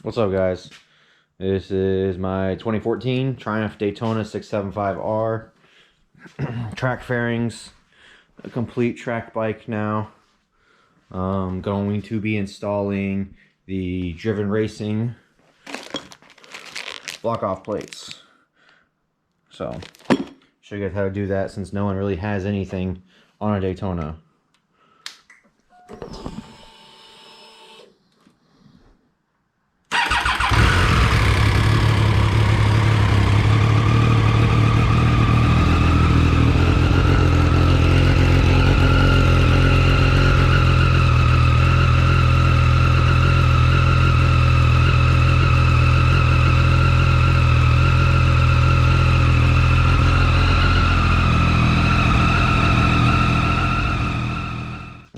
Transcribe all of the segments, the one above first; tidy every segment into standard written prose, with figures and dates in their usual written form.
What's up, guys? This is my 2014 Triumph Daytona 675R. Track fairings, a complete track bike now. Going to be installing the Driven Racing block-off plates. So, show you guys how to do that since no one really has anything on a Daytona.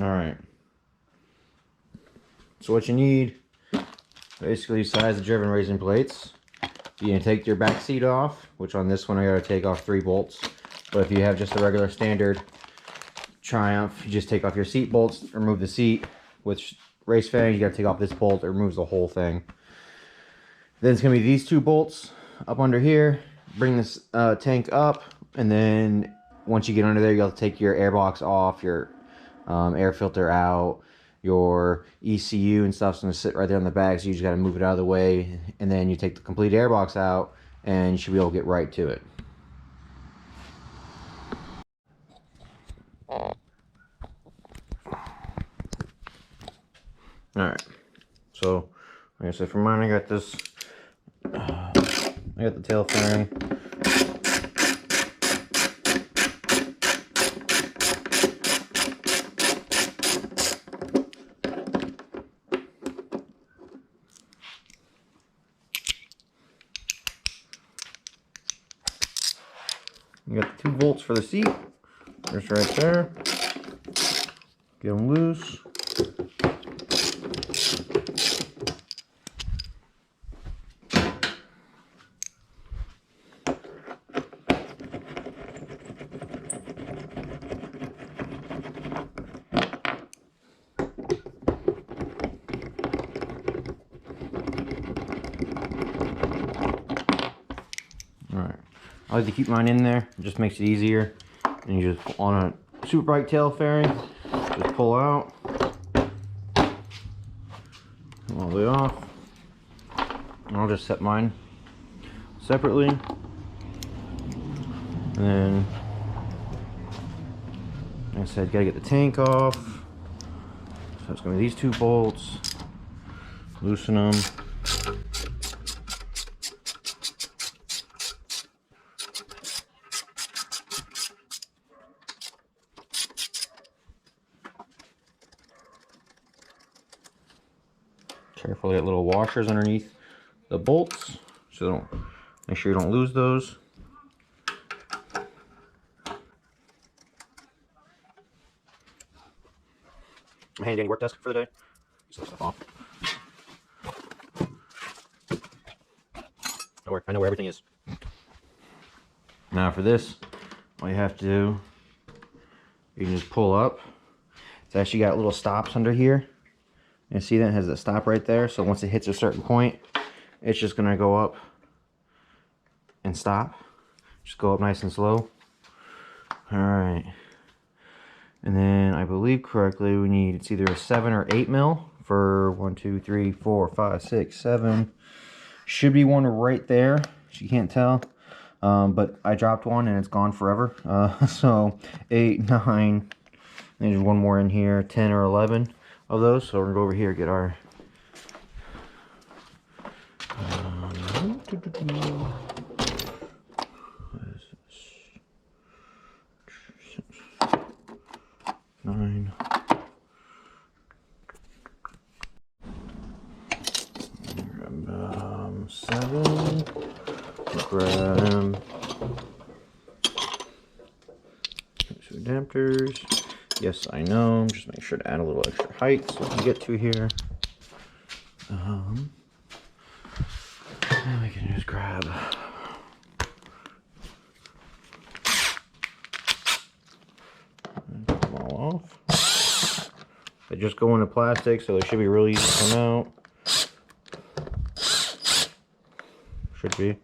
Alright, so what you need, basically besides the Driven Racing plates, you can take your back seat off, which on this one I gotta take off 3 bolts, but if you have just a regular standard Triumph, you just take off your seat bolts, remove the seat. With race fairings, you gotta take off this bolt, it removes the whole thing. Then it's gonna be these 2 bolts up under here, bring this tank up, and then once you get under there, you have to take your air box off, your air filter out, your ECU and stuff's gonna sit right there on the back, so you just gotta move it out of the way, and then you take the complete air box out, and you should be able to get right to it. Alright, so like I said, for mine I got this, I got the tail fairing. You got the 2 bolts for the seat, just right there. Get them loose. Alright, I like to keep mine in there, it just makes it easier. And you just, on a super bike tail fairing, just pull out, all the way off. And I'll just set mine separately. And then, like I said, gotta get the tank off. So it's gonna be these 2 bolts, loosen them. Carefully get little washers underneath the bolts, so don't, make sure you don't lose those. I'm handy dandy work desk for the day. Some stuff off. Don't worry, I know where everything is. Now for this, all you have to do, you can just pull up. It's actually got little stops under here. You see that it has a stop right there, so once it hits a certain point, it's just gonna go up and stop. Just go up nice and slow. Alright. And then I believe correctly we need, it's either a 7 or 8 mil for 1, 2, 3, 4, 5, 6, 7. Should be one right there. You can't tell. But I dropped one and it's gone forever. So 8, 9, there's one more in here, 10 or 11 of those. So we're gonna go over here and get our 9. Grab 7. Grab 2 adapters. Yes, I know. Just make sure to add a little extra height so we can get to here. And we can just grab and put them all off. They just go into plastic, so they should be really easy to come out. Should be.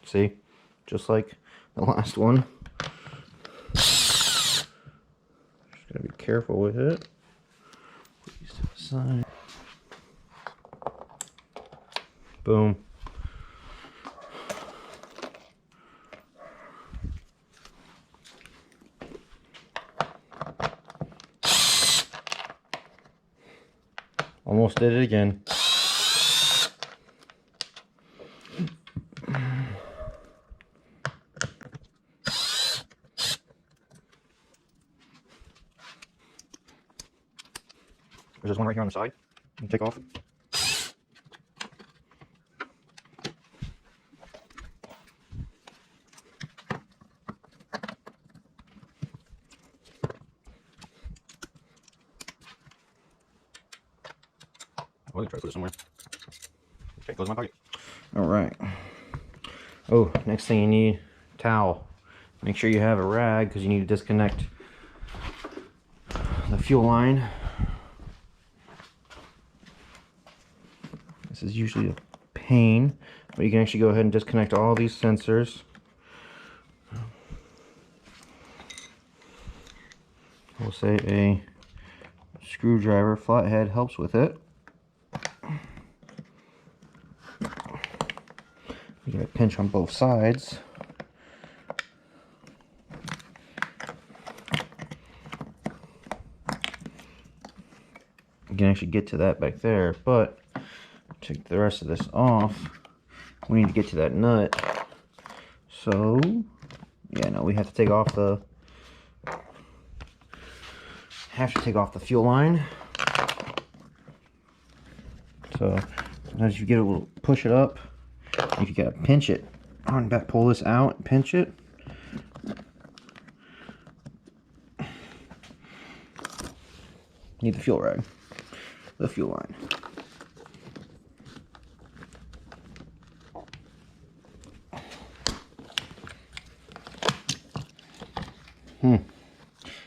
See? Just like the last one. Just gotta be careful with it. Put these to the side. Boom. Almost did it again. There's one right here on the side. You can take off. I'm gonna try to put it somewhere. Okay, goes in my pocket. All right. Oh, next thing you need, towel. Make sure you have a rag because you need to disconnect the fuel line. This is usually a pain, but you can actually go ahead and disconnect all these sensors. We'll say a screwdriver flathead helps with it. You gotta pinch on both sides. You can actually get to that back there, but take the rest of this off. We need to get to that nut. So, yeah, no, we have to take off the fuel line. So, as you get a little, push it up. If you gotta pinch it on back, pull this out, and pinch it. Need the fuel rag, the fuel line.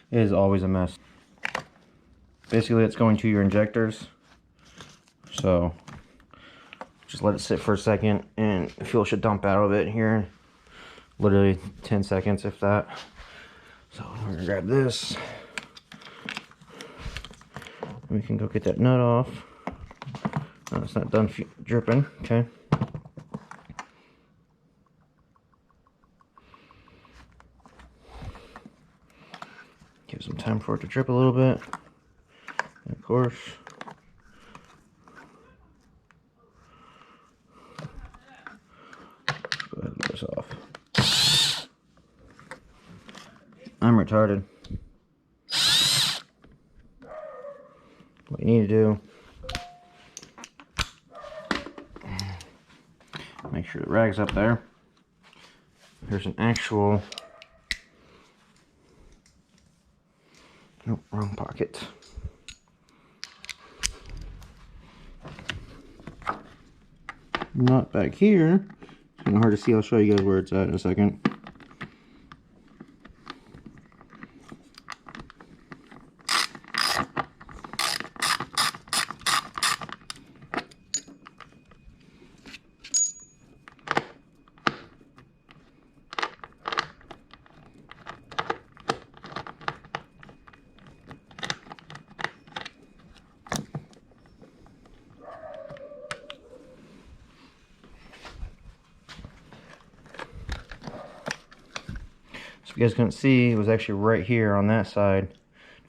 It is always a mess. Basically, it's going to your injectors. So just let it sit for a second and the fuel should dump out of it here. Literally 10 seconds, if that. So we're gonna grab this. We can go get that nut off. No, it's not done dripping. Okay. Give some time for it to drip a little bit. And of course, go ahead and get this off. I'm retarded. What you need to do, make sure the rag's up there. Here's an actual, nope, wrong pocket. Not back here. It's kind of hard to see. I'll show you guys where it's at in a second. You guys couldn't see, it was actually right here on that side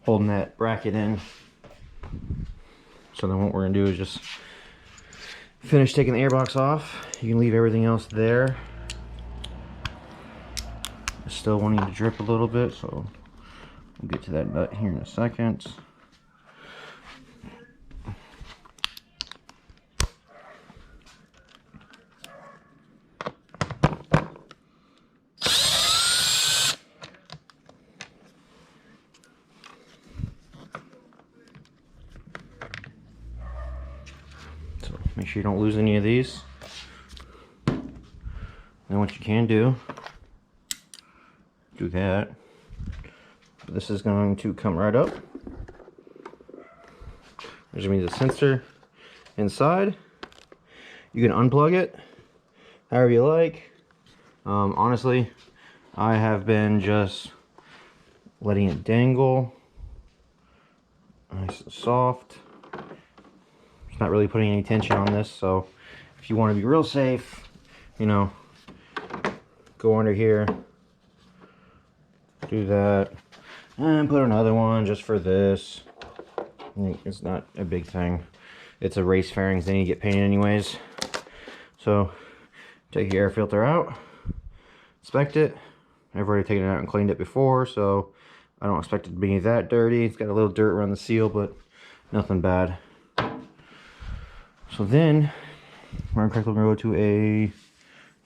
holding that bracket in. So then what we're gonna do is just finish taking the airbox off. You can leave everything else there. Still wanting to drip a little bit, so we'll get to that nut here in a second. Make sure you don't lose any of these. Then what you can do that. This is going to come right up. There's going to be the sensor inside. You can unplug it however you like. Honestly, I have been just letting it dangle. Nice and soft. It's not really putting any tension on this, so if you want to be real safe, you know, go under here, do that, and put another one just for this. It's not a big thing. It's a race fairings, they need to get painted anyways. So take your air filter out, inspect it. I've already taken it out and cleaned it before, so I don't expect it to be that dirty. It's got a little dirt around the seal, but nothing bad. So then we're going to go to a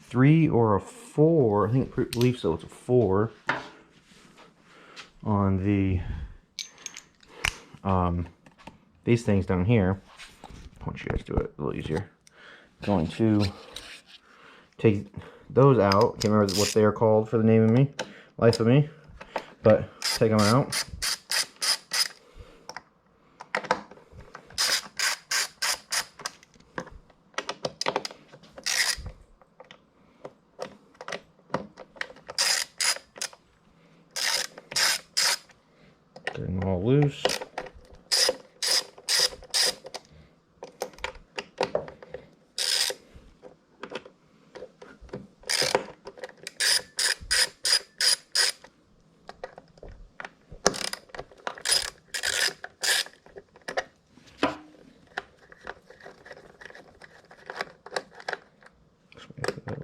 3 or a 4. I think I believe so. It's a 4 on the these things down here. I want you guys to do it a little easier. Going to take those out. Can't remember what they are called for the name of me, life of me, but take them out. Getting them all loose.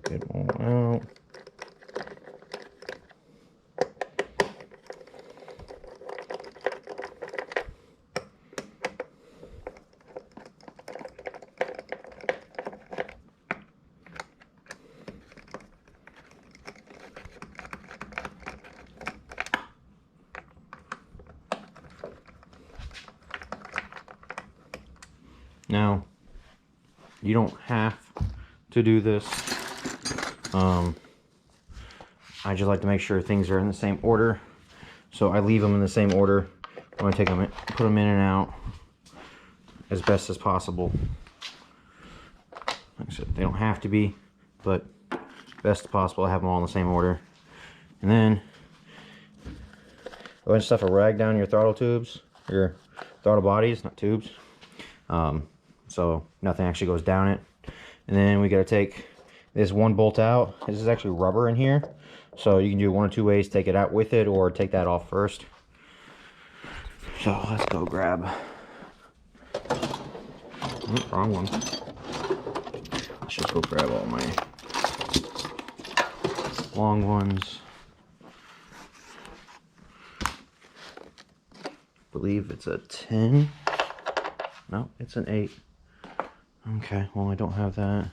Get them all out. Now, you don't have to do this. I just like to make sure things are in the same order, so I leave them in the same order when I take them in, put them in and out as best as possible. Like I said, they don't have to be, but best as possible, I have them all in the same order. And then go ahead and stuff a rag down your throttle tubes, your throttle bodies, not tubes, so nothing actually goes down it. And then we got to take this one bolt out. This is actually rubber in here, so you can do one or two ways: take it out with it or take that off first. So let's go grab, wrong one. Let's just go grab all my long ones. I believe it's a 10. No, it's an 8. Okay, well I don't have that.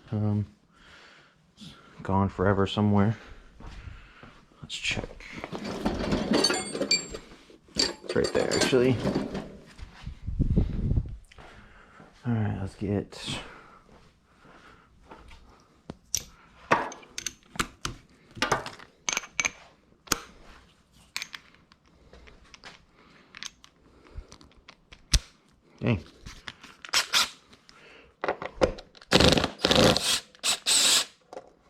It's gone forever somewhere. Let's check. It's right there actually. Alright, let's get dang.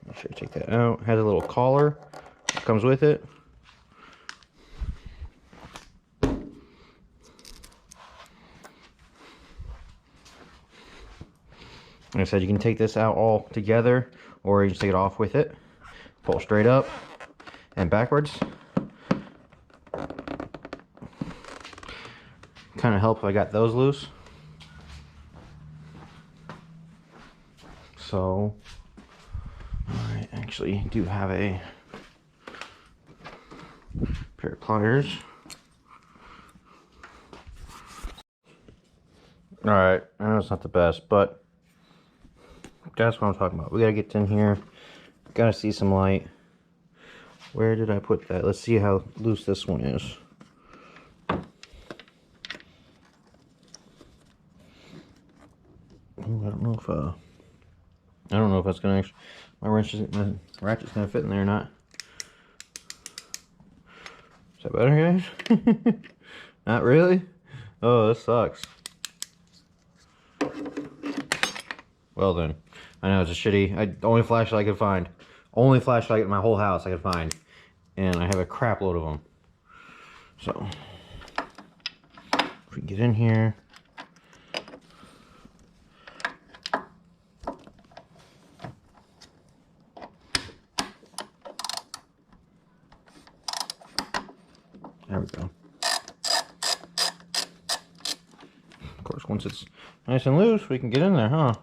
Make sure to take that out. It has a little collar that comes with it. Like I said, you can take this out all together, or you just take it off with it. Pull straight up and backwards. Kind of help if I got those loose. So I actually do have a pair of pliers. Alright, I know it's not the best, but that's what I'm talking about. We gotta get in here, gotta see some light. Where did I put that? Let's see how loose this one is. I don't know if that's gonna actually, my ratchet's gonna fit in there or not. that better, guys? Not really? Oh, this sucks. Well then, I know it's a shitty, only flashlight I could find. Only flashlight in my whole house I could find. And I have a crap load of them. So, if we can get in here. There we go. Of course, once it's nice and loose, we can get in there, huh?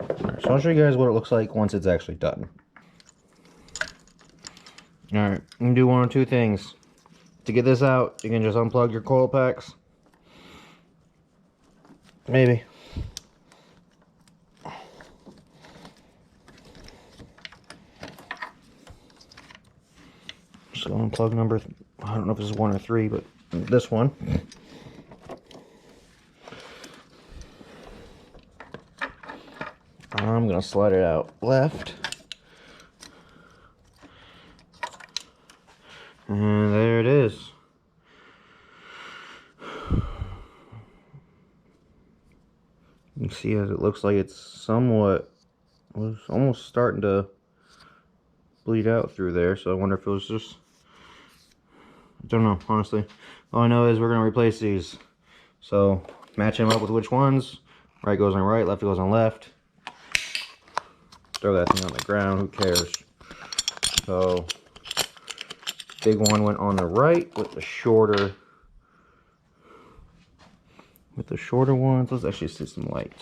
Alright, so I'll show you guys what it looks like once it's actually done. Alright, you can do one or two things. To get this out, you can just unplug your coil packs. Maybe. So unplug number, I don't know if this is 1 or 3, but this one. I'm gonna slide it out left. And there it is. You can see as it looks like it's somewhat, was almost starting to bleed out through there. So I wonder if it was just, I don't know, honestly. All I know is we're gonna replace these. So match them up with which ones. Right goes on right, left goes on left. Throw that thing on the ground, who cares? So big one went on the right with the shorter ones. Let's actually see some light.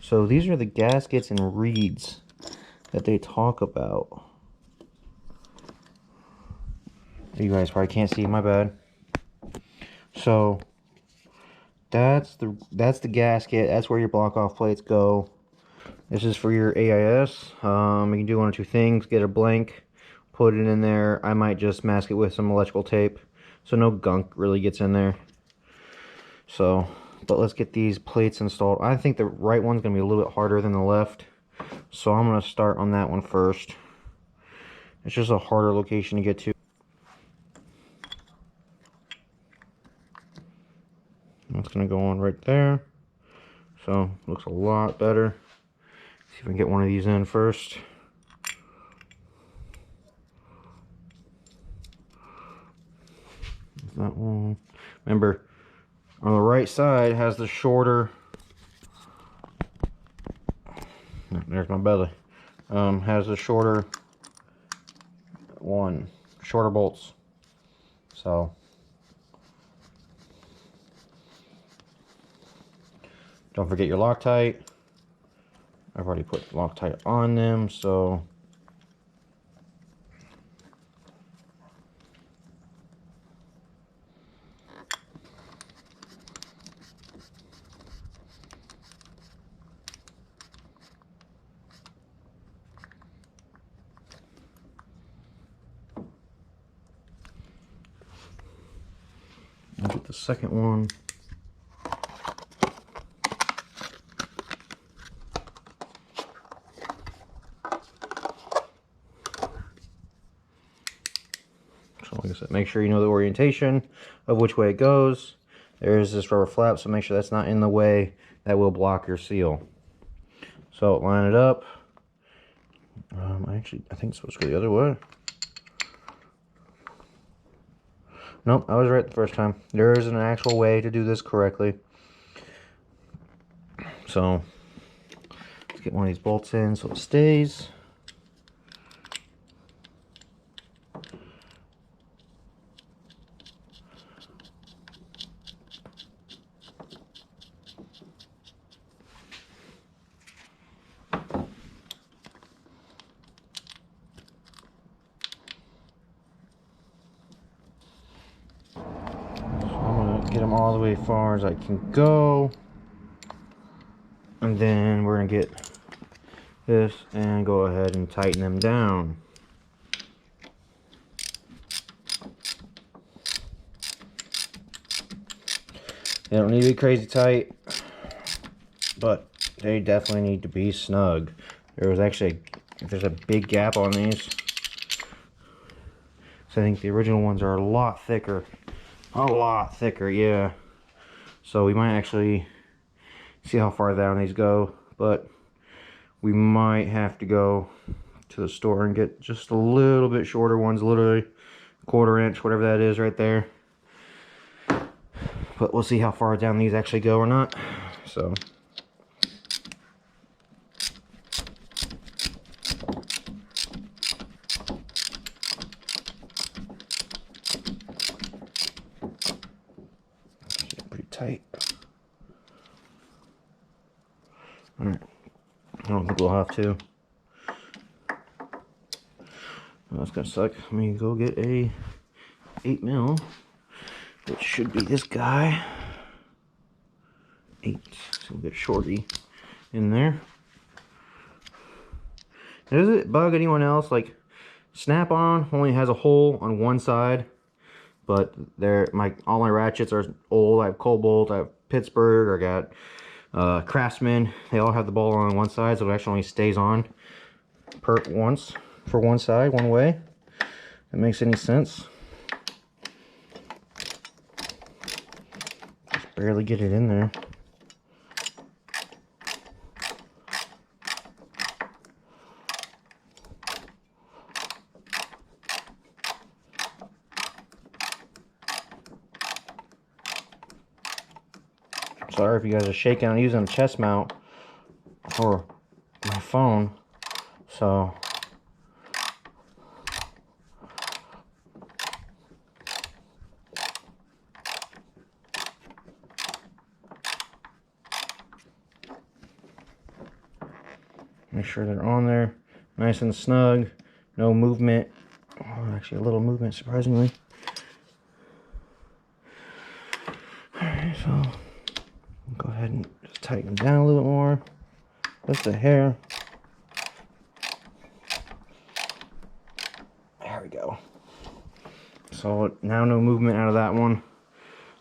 So these are the gaskets and reeds that they talk about. You guys probably can't see, my bad. So that's the gasket. That's where your block off plates go. This is for your AIS. You can do one or two things. Get a blank, put it in there. I might just mask it with some electrical tape so no gunk really gets in there. So, but let's get these plates installed. I think the right one's gonna be a little bit harder than the left, so I'm gonna start on that one first. It's just a harder location to get to. That's gonna go on right there. So looks a lot better. See if I can get one of these in first. That one. Remember, on the right side has the shorter. There's my belly. Has the shorter bolts. So don't forget your Loctite. I've already put Loctite on them, so I'll get the second one. So like I said, make sure you know the orientation of which way it goes. There's this rubber flap, so make sure that's not in the way. That will block your seal. So line it up. I think it's supposed to go the other way. Nope, I was right the first time. There is an actual way to do this correctly. So let's get one of these bolts in so it stays. Get them all the way as far as I can go, and then we're gonna get this and go ahead and tighten them down. They don't need to be crazy tight, but they definitely need to be snug. there was actually there's a big gap on these. So I think the original ones are a lot thicker. A lot thicker, yeah. So we might actually see how far down these go, but we might have to go to the store and get just a little bit shorter ones, literally a 1/4 inch, whatever that is right there. But we'll see how far down these actually go or not. So pretty tight. All right, I don't think we'll have to. Oh, that's gonna suck. Let me go get a 8mm, which should be this guy. 8. So we'll get shorty in there. Does it bug anyone else? Like, Snap-on only has a hole on one side, but all my ratchets are old. I have Cobalt, I have Pittsburgh, I got Craftsman. They all have the ball on one side, so it actually only stays on for one side, one way. If that makes any sense. Just barely get it in there. Sorry if you guys are shaking. I'm using a chest mount for my phone, so make sure they're on there nice and snug, no movement. Oh, actually a little movement, surprisingly. Alright, so go ahead and just tighten them down a little bit more. Lift the hair. There we go. So now no movement out of that one.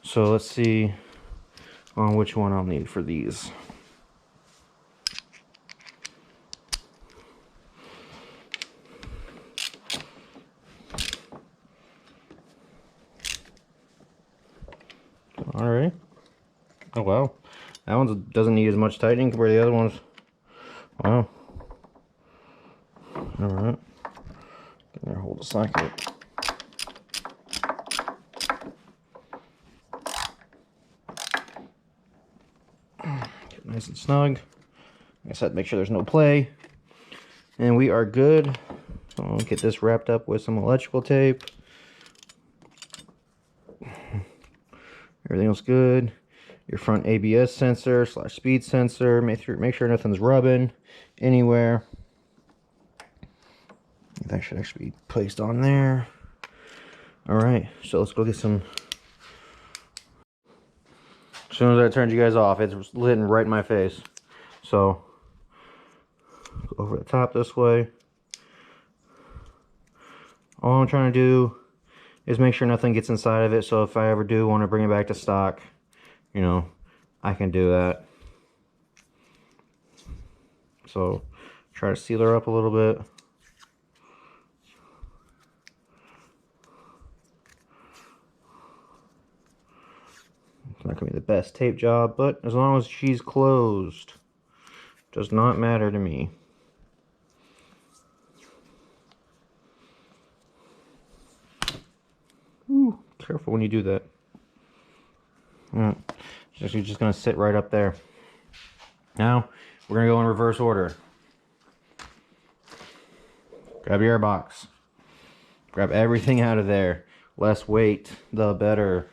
So let's see on which one I'll need for these. Alright. Oh wow. That one doesn't need as much tightening compared to the other ones. Wow. Alright. Get there, hold the slack of it. Get nice and snug. Like I said, make sure there's no play. And we are good. So I'll get this wrapped up with some electrical tape. Everything looks good. Your front ABS sensor / speed sensor. Make sure nothing's rubbing anywhere. That should actually be placed on there. Alright, so let's go get some. As soon as I turned you guys off, it's lit right in my face. So, go over the top this way. All I'm trying to do is make sure nothing gets inside of it, so if I ever do want to bring it back to stock, you know, I can do that. So, try to seal her up a little bit. It's not going to be the best tape job, but as long as she's closed, does not matter to me. Ooh, careful when you do that. Alright, she's just going to sit right up there. Now, we're going to go in reverse order. Grab your airbox. Grab everything out of there. Less weight, the better.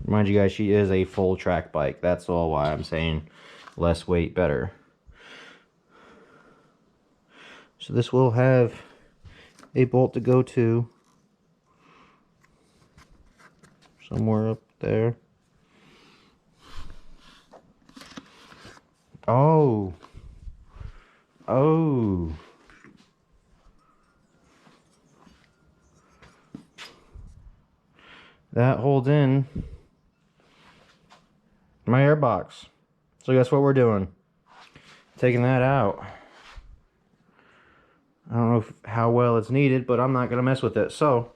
Mind you guys, she is a full track bike. That's all why I'm saying less weight, better. So this will have a bolt to go to somewhere up there. Oh. Oh. That holds in my airbox. So guess what we're doing? Taking that out. I don't know how well it's needed, but I'm not gonna mess with it. So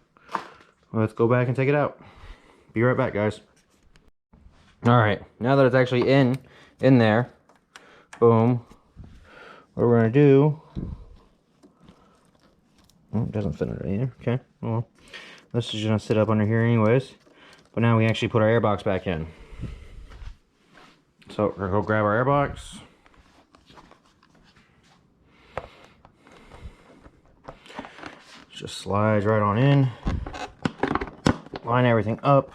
let's go back and take it out. Be right back, guys. All right, now that it's actually in there, boom. What we're gonna do? Oh, it doesn't fit under here. Okay. Well, this is gonna sit up under here anyways. But now we actually put our airbox back in. So we're gonna go grab our airbox. Just slides right on in. Line everything up.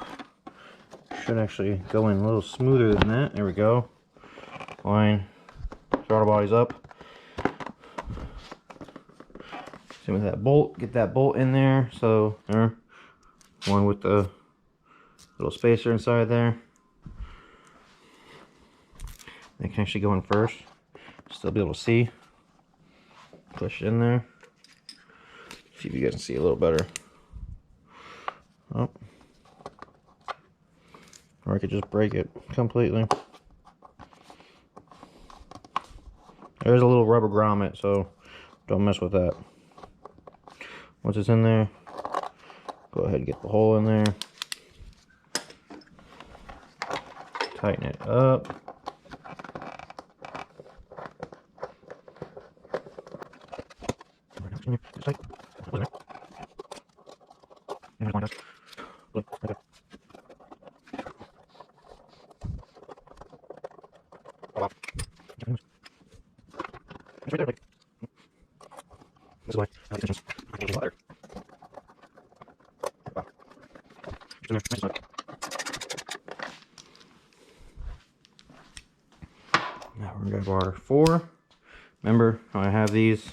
Should actually go in a little smoother than that. There we go. Line throttle bodies up. Same with that bolt. Get that bolt in there. So there. One with the little spacer inside there. They can actually go in first. Still be able to see. Push it in there. See if you guys can see a little better. Oh. Or I could just break it completely. There's a little rubber grommet, so don't mess with that. Once it's in there, go ahead and get the hole in there. Tighten it up. This is why I like extensions. I can use a lot there. Wow. Just in there. Nice and now we're gonna grab our 4. Remember how I have these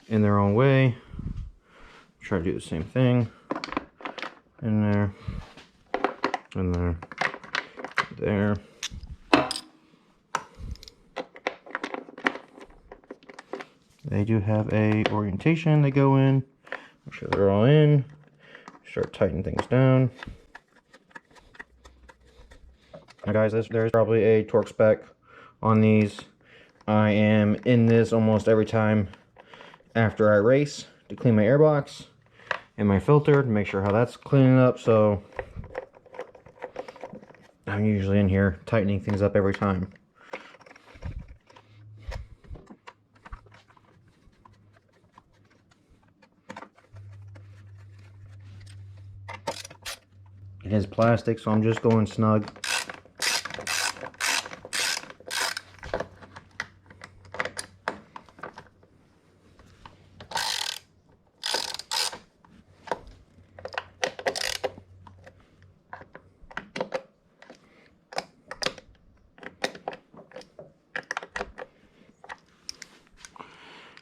in their own way. Try to do the same thing. In there. In there. There. They do have a orientation they go in. Make sure they're all in. Start tightening things down. Now guys, there's probably a torque spec on these. I am in this almost every time after I race to clean my airbox and my filter to make sure how that's cleaning up. So I'm usually in here tightening things up every time. It is plastic, so I'm just going snug.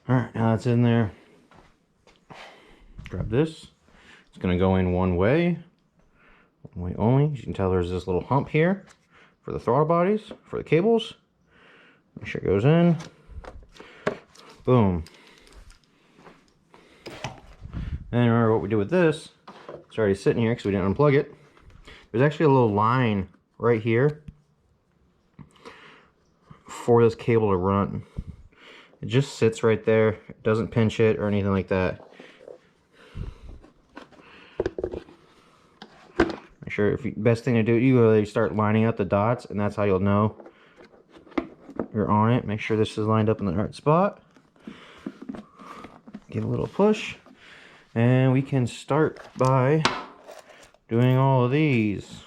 Alright, now it's in there. Grab this. It's going to go in one way only. As you can tell, there's this little hump here for the throttle bodies, for the cables. Make sure it goes in. Boom. And remember what we did with this. It's already sitting here because we didn't unplug it. There's actually a little line right here for this cable to run. It just sits right there. It doesn't pinch it or anything like that. Sure, best thing to do, you really start lining up the dots, and that's how you'll know you're on it. Make sure this is lined up in the right spot. Give a little push, and we can start by doing all of these.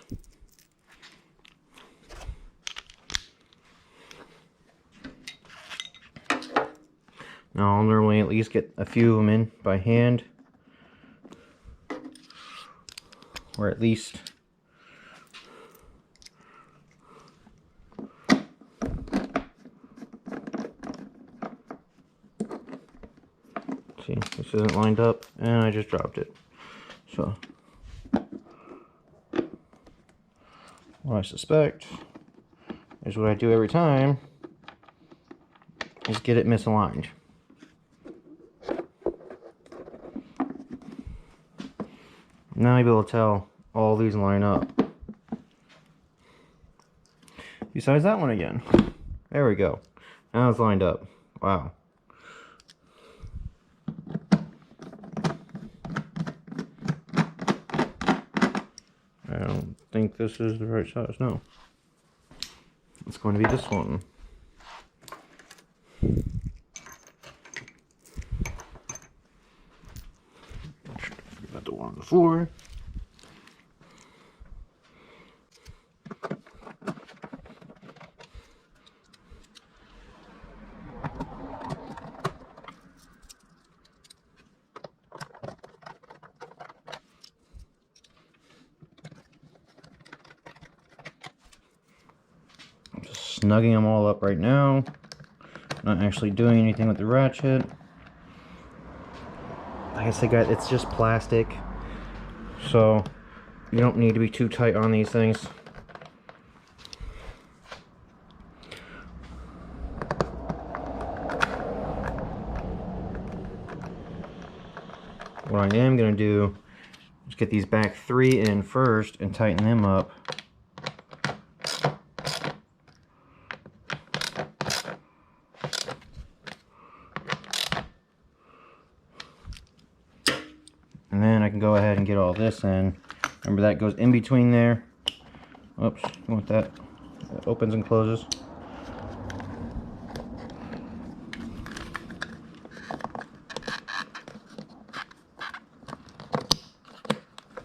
Now I'll normally at least get a few of them in by hand, or at least see, this isn't lined up and I just dropped it. So what I suspect is what I do every time is get it misaligned. Now you'll be able to tell all these line up. besides that one again. There we go. Now it's lined up. Wow. I don't think this is the right size. No. It's going to be this one. Got the one on the floor. I'm just snugging them all up right now. Not actually doing anything with the ratchet. Like I said, guys, it's just plastic, so you don't need to be too tight on these things. What I am going to do is get these back 3 in first and tighten them up. And then I can go ahead and get all this in. Remember, that goes in between there. Oops, you want that? That opens and closes.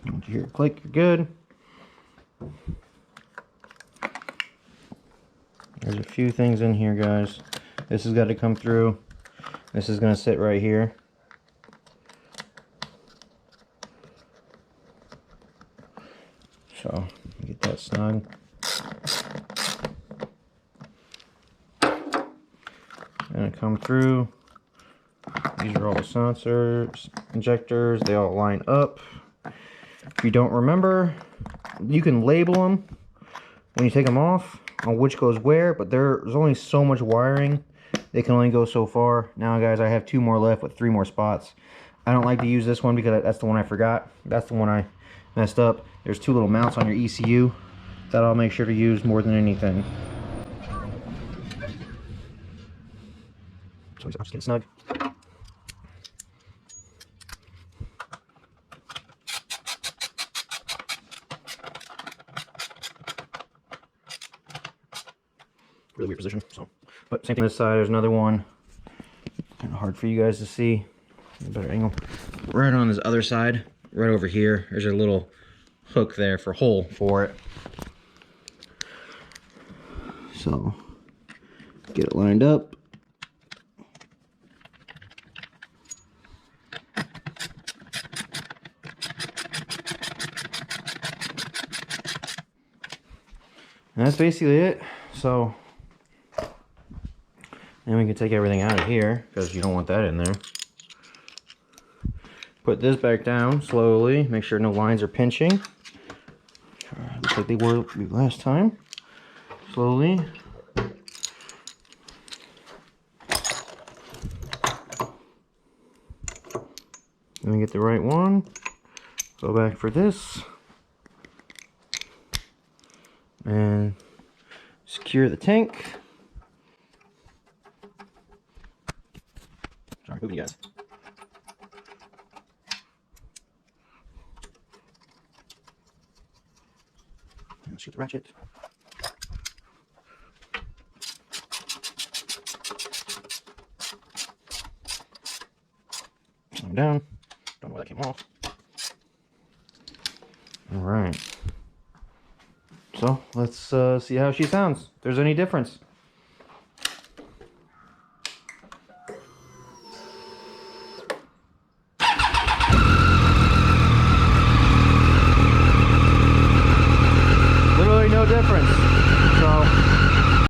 Once you hear it click, you're good. There's a few things in here, guys. This has got to come through. This is going to sit right here. So, get that snug. And come through. These are all the sensors, injectors. They all line up. If you don't remember, you can label them when you take them off on which goes where, but there's only so much wiring. They can only go so far. Now, guys, I have 2 more left with 3 more spots. I don't like to use this one because that's the one I forgot. That's the one I messed up. There's 2 little mounts on your ECU that I'll make sure to use more than anything. So I'm just getting snug. Really weird position. So, but same thing on this side. There's another one. Kind of hard for you guys to see. Better angle. Right on this other side, right over here. There's a little hook there for hole for it. So get it lined up. And that's basically it. So then we can take everything out of here because you don't want that in there. Put this back down slowly. Make sure no lines are pinching. Looks like they were last time. Slowly. Let me get the right one. Go back for this. And secure the tank. Sorry, moving you guys. Let's shoot the ratchet. Slow down. Don't know why that came off. All right. So let's see how she sounds. If there's any difference.